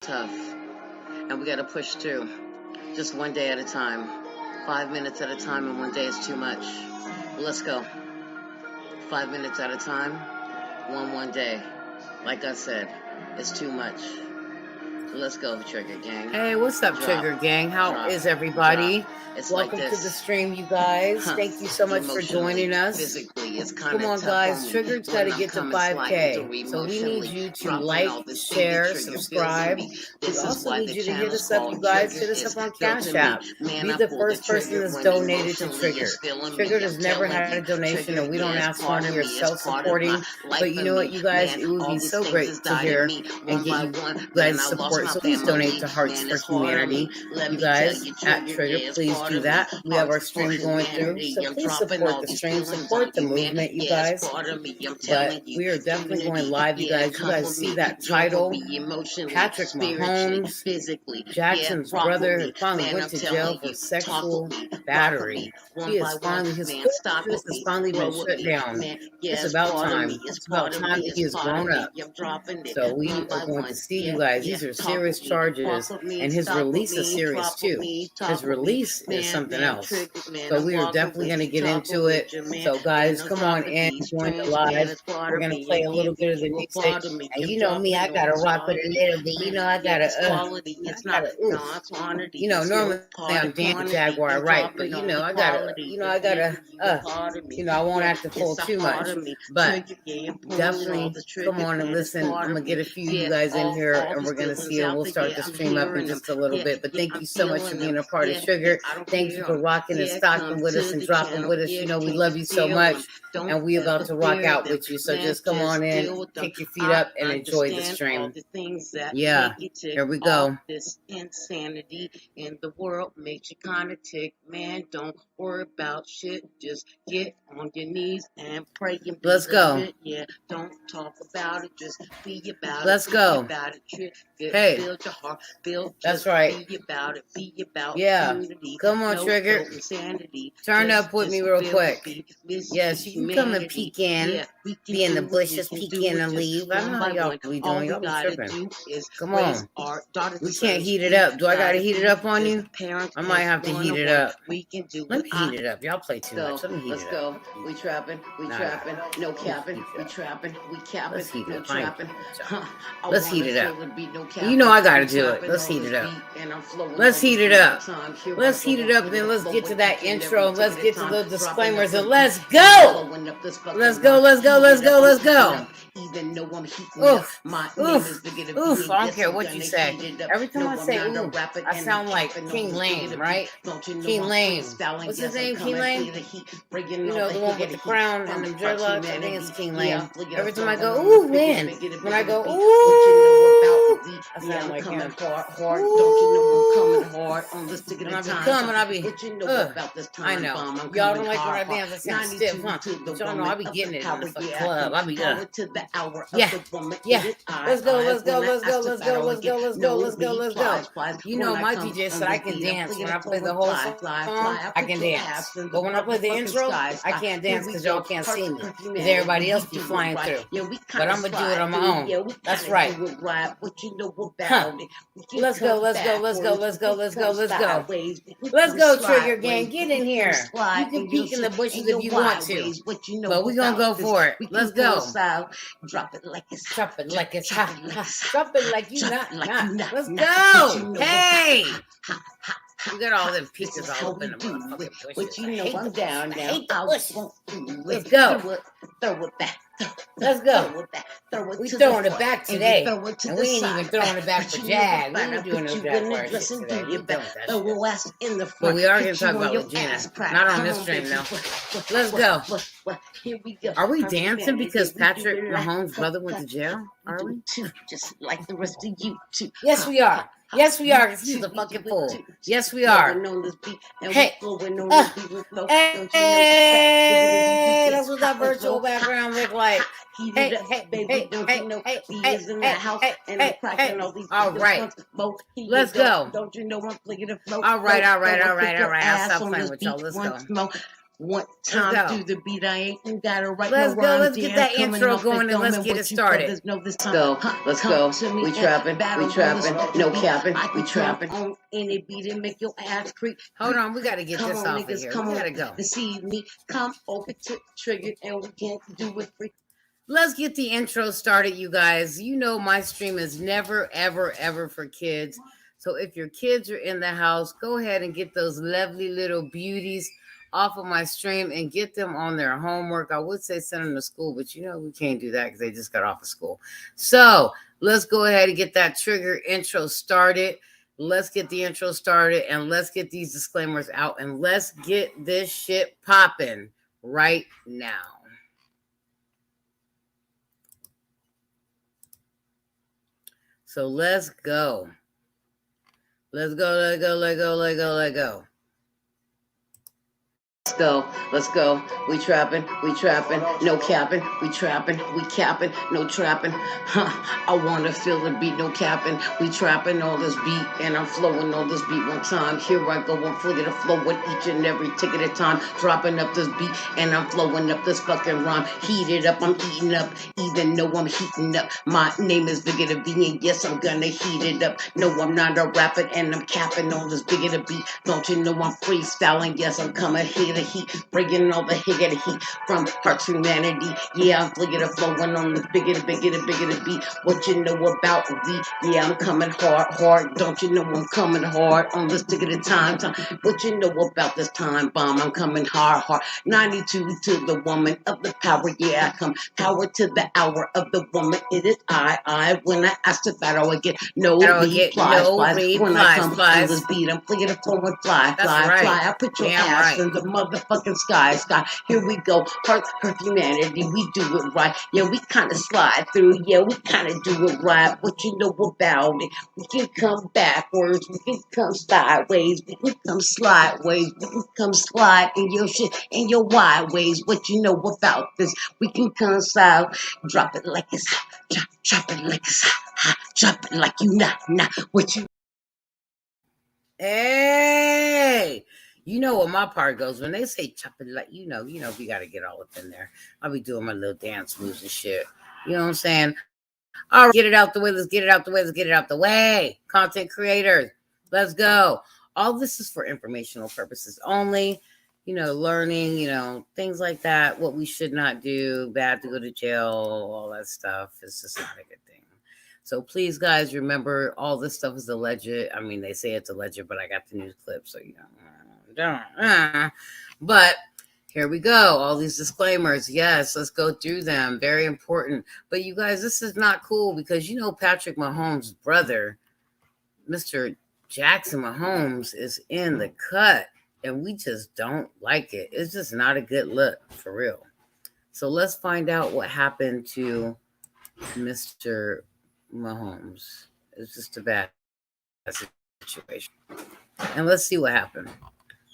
tough, and we got to push through. Just one day at a time, 5 minutes at a time, and one day is too much. Let's go. 5 minutes at a time, one day. Like I said, it's too much. Let's go, Trigger Gang. Hey, what's up, Trigger Gang? How is everybody? Welcome to the stream, you guys. Thank you so much for joining us. Come on, guys. Trigger's got to get to 5K. So we need you to like, share, subscribe. We also need you to hit us up, you guys. Hit us up on Cash App. Be the first person that's donated to Trigger. Trigger has never had a donation, and we don't ask for any. We're self-supporting. But you know what, you guys? It would be so great to hear and get you guys support. So please donate to Hearts for Humanity. You guys, at Trigger, please do that. We have our stream going through, so please support the stream, support the movement, you guys. But we are definitely going live, you guys. You guys see that title? Patrick Mahomes, Jackson's brother, finally went to jail for sexual battery. His court has finally been shut down. It's about time. It's about time that he has grown up. So we are going to see, you guys. These are serious charges, and his release is serious too. His release is something else. So we are definitely going to get into it. So guys, come on in, join the live. We're going to play a little bit of the music. And you know me, I got to rock with a little bit. You know, I got to, normally I'm Dan Jaguar, right? But I won't have to pull too much. But definitely come on and listen. I'm going to get a few of you guys in here, and we're going to see it. We'll start the stream up in just a little bit. But thank you so much for being a part of Trigger. Thank you for rocking and stocking with us and dropping with us. We love you so much, and we about to rock out with you. So just come on in, kick your feet up, and enjoy the stream. Yeah, here we go. This insanity in the world makes you kind of tick. Man, don't worry about shit. Just get on your knees and pray. Let's go. Yeah, don't talk about it. Just be about it. Let's go. Hey, build your heart. That's right. Be about it. Be about unity. Come on, Trigger. Turn up with me real quick. Yes, you can come and peek in. Be in the bushes, peek in and leave. I know how y'all be doing. Y'all be tripping. Come on. We can't heat it up. Do I got to heat it up on you? I might have to heat it up. Let me heat it up. Y'all play too much. Let me heat it up. Let's go. We trapping. We trapping. No capping. We trapping. We capping. Let's heat it up. Trapping. Let's heat it up. You know I got to do it. Let's heat it up. Let's heat it up. Let's heat it up, and then let's get to that intro. Let's get to the disclaimers, and let's go. Let's go. Let's go. Let's go. Let's go. Oof. Oof. I don't care what you say. Every time I say oof, I sound like King Lane, right? King Lane. What's his name? King Lane? The one with the crown and the dreadlocks. I think it's King Lane. Every time I go, ooh, when I go, ooh, I sound like him. When I be coming, I be, I know. Y'all don't like when I dance, I sound stiff, huh? But y'all know I be getting it in the fucking club. I be, yeah. Let's go, let's go, let's go, let's go, let's go, let's go, let's go, let's go. You know, my DJ said I can dance when I play the whole song. I can dance. But when I play the intro, I can't dance because y'all can't see me. Because everybody else be flying through. But I'm going to do it on my own. That's right. Huh. Let's go, let's go, let's go, let's go, let's go, let's go. Let's go, Trigger Gang. Get in here. You can peek in the bushes if you want to. But we're going to go for it. Let's go. Drop it like it's hot. Drop it like it's hot. Drop it like you not. Let's go. Hey. You got all them pieces all up in the motherfucking bushes. But I'm down now. Let's go. Throw it back. Let's go. We throwing it back today. And we ain't even throwing it back for Jag. We ain't doing no Jag for our shit today. We done with that shit. But we are going to talk about Regina. Not on this stream, though. Let's go. Are we dancing because Patrick Mahomes' brother went to jail? Are we? Just like the rest of you too. Yes, we are. Yes, we are, because he's a fucking fool. Yes, we are. Hey. Hey, that's what that virtual background look like. Hey. All right. Let's go. All right. I'll stop playing with y'all. Let's go. One time through the beat, I ain't got to write let's no go. rhyme. Let's get that intro going and let's get it started. Let's go. Let's go. We trapping. We trapping. No capping. We trapping. On any beat and make your ass creep. Hold on, we got to get this off of here. We got to go. See me. Come over to Triggered and we can't do it free. Let's get the intro started, you guys. You know my stream is never, ever, ever for kids. So if your kids are in the house, go ahead and get those lovely little beauties off of my stream and get them on their homework. I would say send them to school, but you know we can't do that because they just got off of school. So let's go ahead and get that trigger intro started. Let's get the intro started and let's get these disclaimers out and let's get this shit popping right now. So let's go. Let's go, let go, let go, let go, let go. Let's go. We trapping, no capping. We trapping, we capping, no trapping. I wanna feel the beat, no capping. We trapping all this beat, and I'm flowing all this beat one time. Here I go, I'm fully to flow with each and every tick at a time. Dropping up this beat, and I'm flowing up this fucking rhyme. Heat it up, I'm eating up, even though I'm heating up. My name is Bigger the B, and yes, I'm gonna heat it up. No, I'm not a rapper, and I'm capping on this Bigger the beat. Don't you know I'm freestyling? Yes, I'm coming here to heat, bringing all the heat from heart to humanity. Yeah, I'm flicking the flowing on the bigger the beat. What you know about V? Yeah, I'm coming hard. Don't you know I'm coming hard on this tick of the time. What you know about this time bomb? I'm coming hard. 92 to the woman of the power. Yeah, I come power to the hour of the woman. It is I. When I ask about it, I get no replies. When I come on this beat, I'm flicking the flowing fly. I put your ass in the motherfucking sky. Here we go. Heart humanity. We do it right. Yeah, we kind of slide through. Yeah, we kind of do it right. What you know about it? We can come backwards. We can come sideways. We can come slideways. We can come slide in your shit in your wide ways. What you know about this? We can come side. Drop it like it's hot. Drop it like it's hot. Drop it like you not. What you? Hey. You know what my part goes when they say chop it like you know, we got to get all up in there. I'll be doing my little dance moves and shit. You know what I'm saying? All right, get it out the way. Let's get it out the way. Let's get it out the way. Content creators, let's go. All this is for informational purposes only. You know, learning, things like that. What we should not do, bad to go to jail, all that stuff. It's just not a good thing. So please, guys, remember all this stuff is alleged. I mean, they say it's alleged, but I got the news clip, so but here we go. All these disclaimers. Yes, let's go through them. Very important. But you guys, this is not cool because Patrick Mahomes' brother, Mr. Jackson Mahomes, is in the cut, and we just don't like it. It's just not a good look, for real. So let's find out what happened to Mr. Mahomes. It's just a bad situation. And let's see what happened.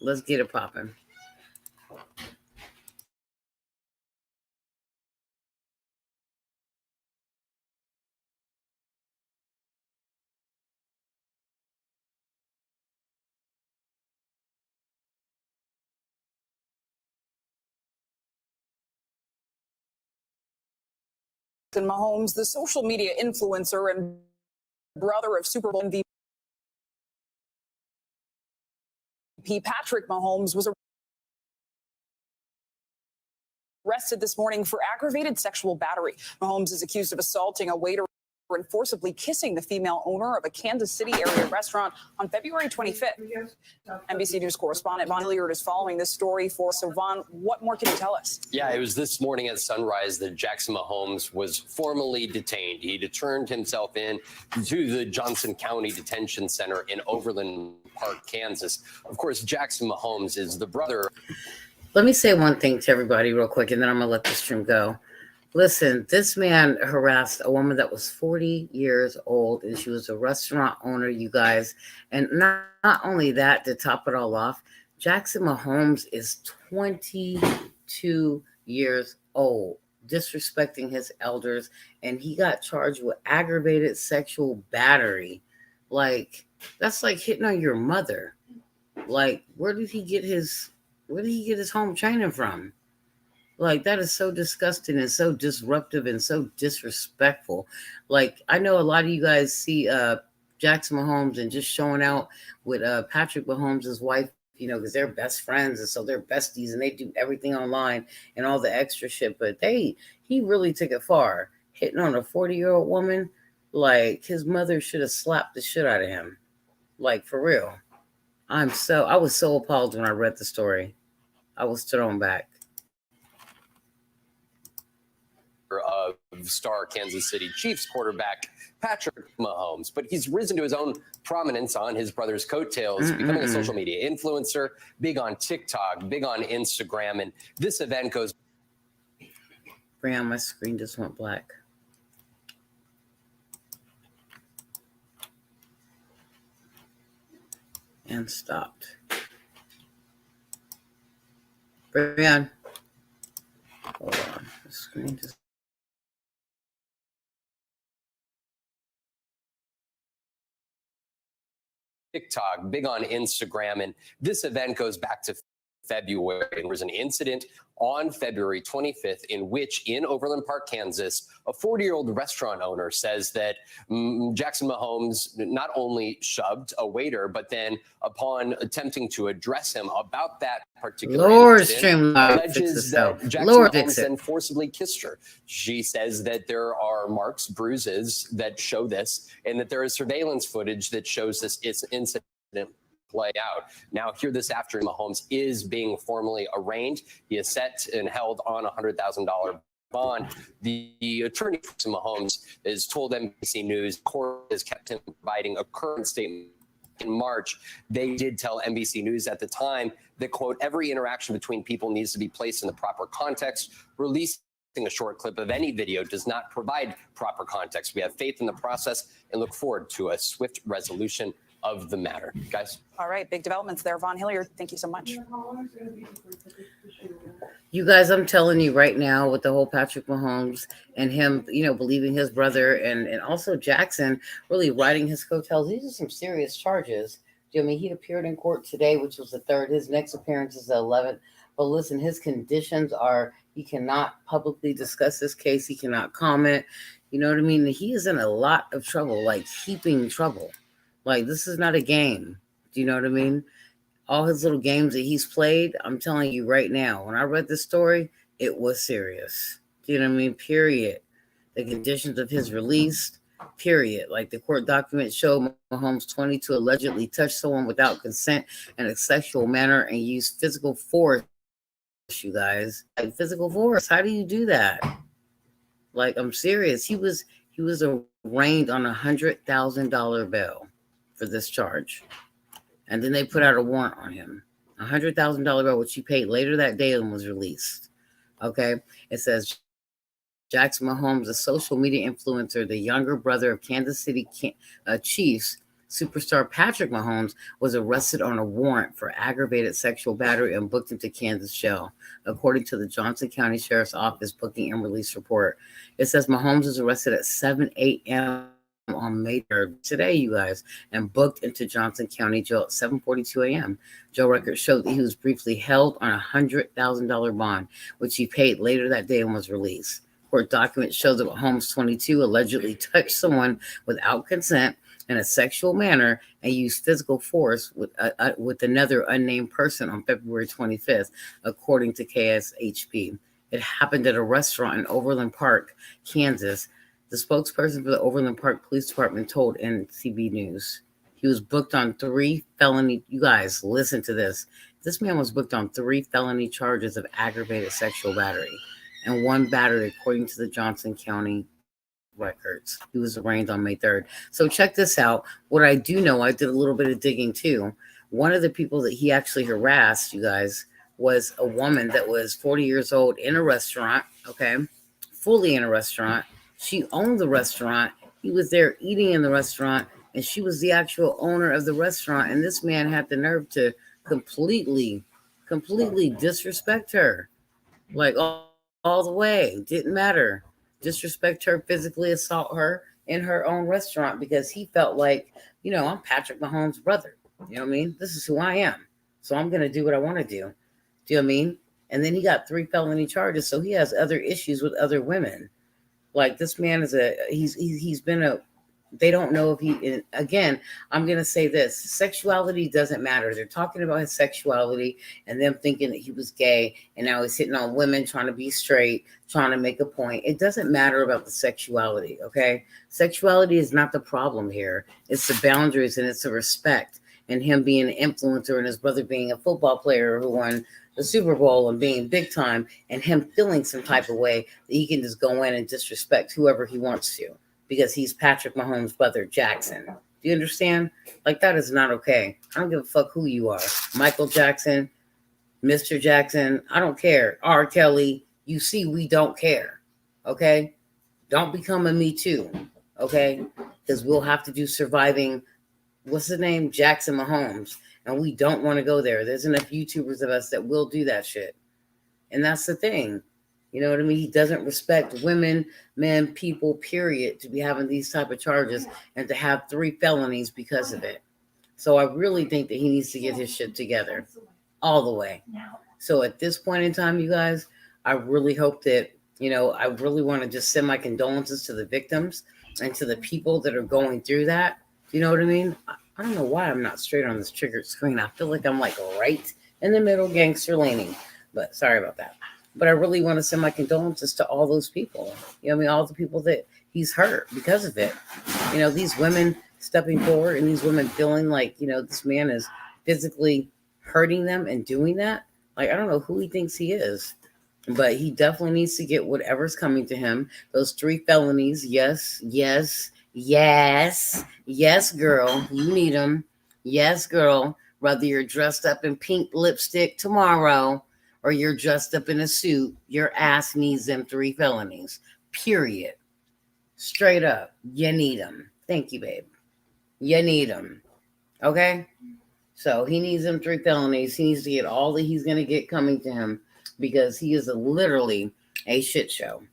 Let's get it popping. And Mahomes, the social media influencer and brother of Super Bowl MVP Patrick Mahomes, was arrested this morning for aggravated sexual battery. Mahomes is accused of assaulting a waiter and forcibly kissing the female owner of a Kansas City area restaurant on February 25th. NBC News correspondent Vaughn Hilliard is following this story for us. So, Vaughn, what more can you tell us? Yeah, it was this morning at sunrise that Jackson Mahomes was formally detained. He turned himself in to the Johnson County Detention Center in Overland Park, Kansas. Of course, Jackson Mahomes is the brother. Let me say one thing to everybody real quick, and then I'm going to let the stream go. Listen, this man harassed a woman that was 40 years old, and she was a restaurant owner, you guys. And not only that, to top it all off, Jackson Mahomes is 22 years old, disrespecting his elders, and he got charged with aggravated sexual battery. Like, that's like hitting on your mother. Like, where did he get his Where did he get his home training from? Like, that is so disgusting and so disruptive and so disrespectful. Like, I know a lot of you guys see Jackson Mahomes and just showing out with Patrick Mahomes' wife, because they're best friends, and so they're besties, and they do everything online and all the extra shit. But he really took it far, hitting on a 40-year-old woman. Like, his mother should have slapped the shit out of him. Like, for real. I was so appalled when I read the story. I was thrown back. Of star Kansas City Chiefs quarterback Patrick Mahomes, but he's risen to his own prominence on his brother's coattails, becoming a social media influencer, big on TikTok, big on Instagram, and this event goes. Brian, my screen just went black. And stopped. Brian, hold on, the screen just. TikTok, big on Instagram, and this event goes back to February. There was an incident on February 25th in which, in Overland Park, Kansas, a 40-year-old restaurant owner says that Jackson Mahomes not only shoved a waiter, but then upon attempting to address him about that particular incident, alleges that Jackson Mahomes then forcibly kissed her. She says that there are marks, bruises that show this, and that there is surveillance footage that shows this incident play out. Now, here this afternoon, Mahomes is being formally arraigned. He is set and held on a $100,000 bond. The attorney for Mahomes has told NBC News the court has kept him providing a current statement. In March, they did tell NBC News at the time that, quote, every interaction between people needs to be placed in the proper context. Releasing a short clip of any video does not provide proper context. We have faith in the process and look forward to a swift resolution of the matter. Guys? All right, big developments there. Von Hilliard, thank you so much. You guys, I'm telling you right now, with the whole Patrick Mahomes and him, believing his brother, and also Jackson really riding his coattails, these are some serious charges. I mean, he appeared in court today, which was the 3rd. His next appearance is the 11th. But listen, his conditions are, he cannot publicly discuss this case. He cannot comment. You know what I mean? He is in a lot of trouble, like heaping trouble. Like, this is not a game. Do you know what I mean? All his little games that he's played, I'm telling you right now, when I read the story, it was serious. Do you know what I mean? Period. The conditions of his release, period. Like, the court documents show Mahomes 22 allegedly touched someone without consent in a sexual manner and used physical force, you guys. Like, physical force. How do you do that? Like, I'm serious. He was arraigned on $100,000 bail for this charge. And then they put out a warrant on him. $100,000 bail, which he paid later that day and was released. Okay? It says, Jackson Mahomes, a social media influencer, the younger brother of Kansas City Chiefs superstar Patrick Mahomes, was arrested on a warrant for aggravated sexual battery and booked into Kansas jail, according to the Johnson County Sheriff's Office booking and release report. It says Mahomes was arrested at 7 a.m. on May 3rd, today, you guys, and booked into Johnson County Jail at 7:42 a.m. Jail records show that he was briefly held on a $100,000 bond, which he paid later that day and was released. Court documents show that Mahomes, 22, allegedly touched someone without consent in a sexual manner and used physical force with another unnamed person on February 25th, according to KSHP. It happened at a restaurant in Overland Park, Kansas. The spokesperson for the Overland Park Police Department told NCB News. He was booked on 3 felony. You guys, listen to this. This man was booked on 3 felony charges of aggravated sexual battery and 1 battery, according to the Johnson County records. He was arraigned on May 3rd. So check this out. What I do know, I did a little bit of digging too. One of the people that he actually harassed, you guys, was a woman that was 40 years old in a restaurant, okay, fully in a restaurant. She owned the restaurant. He was there eating in the restaurant, and she was the actual owner of the restaurant. And this man had the nerve to completely disrespect her, like all the way. Didn't matter. Disrespect her, physically assault her in her own restaurant because he felt like, I'm Patrick Mahomes' brother. You know what I mean? This is who I am. So I'm going to do what I want to do. Do you know what I mean? And then he got 3 felony charges, so he has other issues with other women. Like, this man is he's been a, they don't know if he, again, I'm going to say this, sexuality doesn't matter. They're talking about his sexuality and them thinking that he was gay, and now he's hitting on women, trying to be straight, trying to make a point. It doesn't matter about the sexuality, okay? Sexuality is not the problem here. It's the boundaries, and it's the respect, and him being an influencer, and his brother being a football player who won the Super Bowl and being big time, and him feeling some type of way that he can just go in and disrespect whoever he wants to because he's Patrick Mahomes' brother Jackson. Do you understand? Like, that is not okay. I don't give a fuck who you are. Michael Jackson, Mr. Jackson, I don't care. R. Kelly, you see, we don't care. Okay? Don't become a Me Too. Okay? Because we'll have to do surviving, what's the name? Jackson Mahomes. And we don't want to go there. There's enough YouTubers of us that will do that shit. And that's the thing. You know what I mean? He doesn't respect women, men, people, period, to be having these type of charges and to have 3 felonies because of it. So I really think that he needs to get his shit together all the way. So at this point in time, you guys, I really hope that, I really want to just send my condolences to the victims and to the people that are going through that. You know what I mean? I don't know why I'm not straight on this triggered screen. I feel like I'm like right in the middle, gangster leaning. But sorry about that. But I really want to send my condolences to all those people. All the people that he's hurt because of it. These women stepping forward and these women feeling like, this man is physically hurting them and doing that. Like, I don't know who he thinks he is. But he definitely needs to get whatever's coming to him. Those 3 felonies. Yes, girl. You need them. Yes, girl. Whether you're dressed up in pink lipstick tomorrow or you're dressed up in a suit, your ass needs them 3 felonies. Period. Straight up. You need them. Thank you, babe. You need them. Okay? So he needs them 3 felonies. He needs to get all that he's going to get coming to him because he is literally a shit show.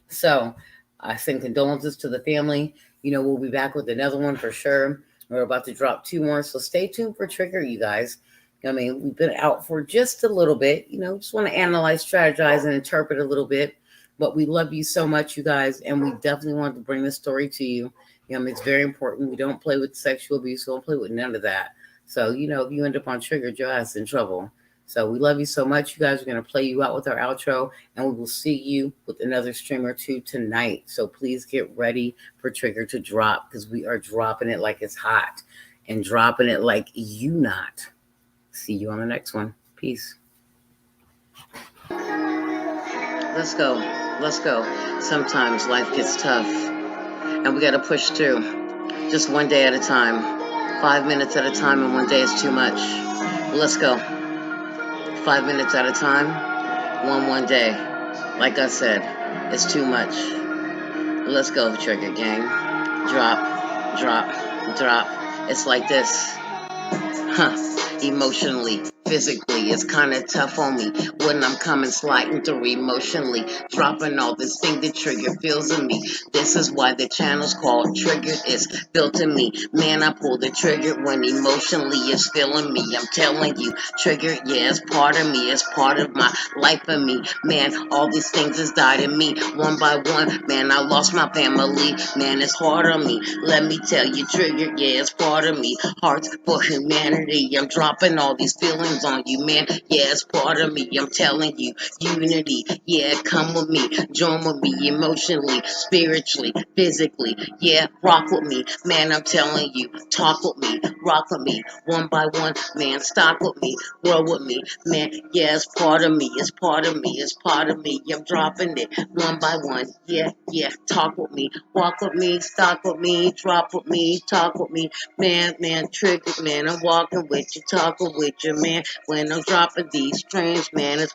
So I send condolences to the family. We'll be back with another one for sure. We're about to drop 2 more. So stay tuned for Trigger, you guys. We've been out for just a little bit, just want to analyze, strategize, and interpret a little bit. But we love you so much, you guys. And we definitely want to bring this story to you. It's very important. We don't play with sexual abuse. We don't play with none of that. So, if you end up on Trigger, your ass in trouble. So we love you so much, you guys. We're going to play you out with our outro, and we will see you with another stream or 2 tonight. So please get ready for Trigger to drop because we are dropping it like it's hot and dropping it like you not. See you on the next one. Peace. Let's go. Sometimes life gets tough, and we got to push through. Just one day at a time, 5 minutes at a time, and one day is too much. Let's go. 5 minutes at a time, one day. Like I said, it's too much. Let's go, Trigger Gang. Drop. It's like this. Emotionally, physically, it's kind of tough on me when I'm coming sliding through emotionally, dropping all this thing that Trigger feels in me. This is why the channel's called Triggered. It's built in me. Man, I pull the trigger when emotionally it's feeling me. I'm telling you, Trigger, yeah, it's part of me. It's part of my life of me. Man, all these things has died in me one by one. Man, I lost my family. Man, it's hard on me. Let me tell you, Trigger, yeah, it's part of me. Hearts for humanity. I'm dropping all these feelings on you, man. Yeah, it's part of me. I'm telling you, unity. Yeah, come with me. Join with me emotionally, spiritually, physically. Yeah, rock with me. Man, I'm telling you, talk with me, rock with me, one by one. Man, stop with me, grow with me. Man, yeah, it's part of me. It's part of me. It's part of me. I'm dropping it one by one. Yeah, talk with me, walk with me, stop with me, drop with me, talk with me. Man, Trigger, man, I'm walking with you, talking with you, man. When I'm dropping these trains, man, it's